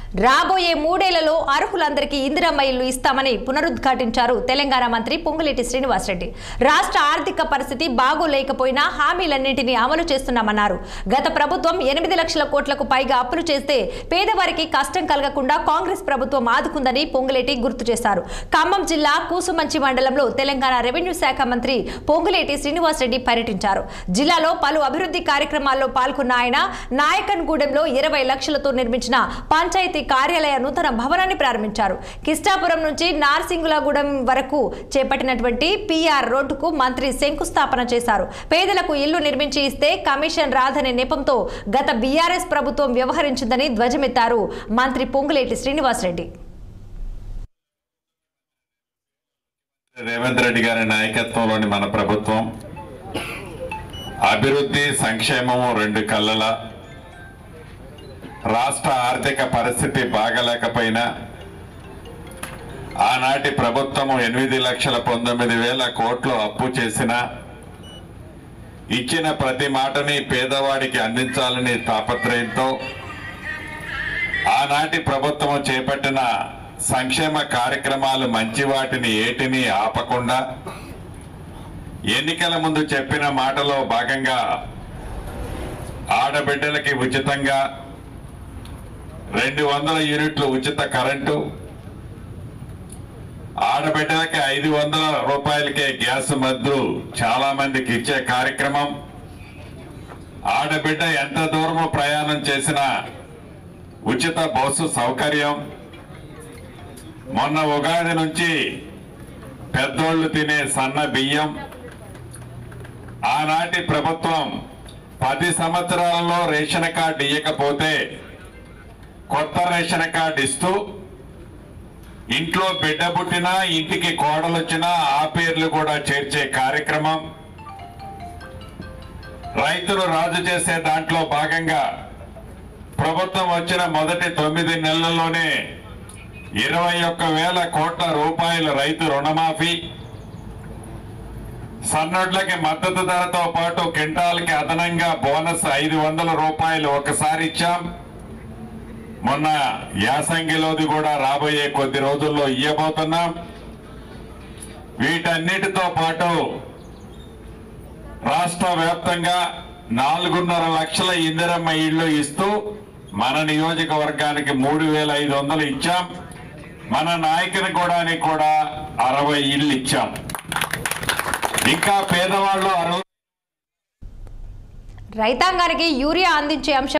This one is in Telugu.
రాబోయే 3 ఏళ్లలో అర్హులందరికీ ఇందిరమ్మ ఇల్లు ఇస్తామని పునరుద్ఘాటించారు తెలంగాణ మంత్రి పొంగులేటి శ్రీనివాసరెడ్డి. రాష్ట్ర ఆర్థిక పరిస్థితి బాగోలేకపోయినా హామీలన్నింటినీ అమలు చేస్తున్నామన్నారు. గత ప్రభుత్వం 8 లక్షల కోట్లకు పైగా అప్పులు చేస్తే పేదవారికి కష్టం కలగకుండా కాంగ్రెస్ ప్రభుత్వం ఆదుకుందని పొంగులేటి గుర్తు చేశారు. ఖమ్మం జిల్లా కూసుమంచి మండలంలో తెలంగాణ రెవెన్యూ శాఖ మంత్రి పొంగులేటి శ్రీనివాసరెడ్డి పర్యటించారు. జిల్లాలో పలు అభివృద్ధి కార్యక్రమాల్లో పాల్గొన్న ఆయన నాయకన్గూడెంలో 20 లక్షలతో నిర్మించిన పంచాయతీ కార్యాలయ నూతన భవనాన్ని ప్రారంభించారు. కిష్టాపురం నుంచి నార్సింగులగూడెం వరకు చేపట్టినటువంటి పిఆర్ రోడ్డుకు మంత్రి శంకుస్థాపన చేశారు. పేదలకు ఇల్లు నిర్మించి ఇస్తే కమిషన్ రాదనే నెపంతో గత బీఆర్ఎస్ ప్రభుత్వం వ్యవహరించిందని ధ్వజమెత్తారు మంత్రి పొంగులేటి శ్రీనివాసరెడ్డి. రేవంత్ రెడ్డి గారి నాయకత్వంలోని మన ప్రభుత్వం అభివృద్ధి సంక్షేమము రెండు కళ్ళల. రాష్ట్ర ఆర్థిక పరిస్థితి బాగలేకపోయినా ఆనాటి ప్రభుత్వము 8,19,000 కోట్లు అప్పు చేసిన ఇచ్చిన ప్రతి మాటని పేదవాడికి అందించాలని తాపత్రయంతో ఆనాటి ప్రభుత్వం చేపట్టిన సంక్షేమ కార్యక్రమాలు మంచి వాటిని ఏటిని ఆపకుండా ఎన్నికల ముందు చెప్పిన మాటలో భాగంగా ఆడబిడ్డలకి ఉచితంగా 200 యూనిట్లు ఉచిత కరెంటు, ఆడబిడ్డలకి 500 రూపాయలకే గ్యాస్ మద్దు చాలా మందికి ఇచ్చే కార్యక్రమం, ఆడబిడ్డ ఎంత దూరము ప్రయాణం చేసినా ఉచిత బస్సు సౌకర్యం, మొన్న ఉగాది నుంచి పెద్దోళ్లు తినే సన్న బియ్యం, ఆనాటి ప్రభుత్వం 10 సంవత్సరాలలో రేషన్ కార్డు ఇవ్వకపోతే కొత్త రేషన్ కార్డు ఇస్తూ ఇంట్లో బిడ్డ పుట్టినా ఇంటికి కోడలు వచ్చినా ఆ పేర్లు కూడా చేర్చే కార్యక్రమం, రైతులు రాజు చేసే దాంట్లో భాగంగా ప్రభుత్వం వచ్చిన మొదటి 9 నెలల్లోనే 21,000 కోట్ల రూపాయలు రైతు రుణమాఫీ, సన్నోడ్లకి మద్దతు ధరతో పాటు క్వింటాల్కి అదనంగా బోనస్ 500 రూపాయలు ఒకసారి ఇచ్చాం. మొన్న యాసంగిలోది కూడా రాబోయే కొద్ది రోజుల్లో ఇవ్వబోతున్నాం. వీటన్నిటితో పాటు రాష్ట్ర వ్యాప్తంగా 4.5 లక్షల ఇందిరమ్మ ఇళ్లు ఇస్తూ మన నియోజకవర్గానికి 3,500 ఇచ్చాం. మన నాయకుని కూడా 60 ఇళ్లు ఇచ్చాం. ఇంకా పేదవాళ్ళు రైతాంగానికి యూరియా అందించే అంశం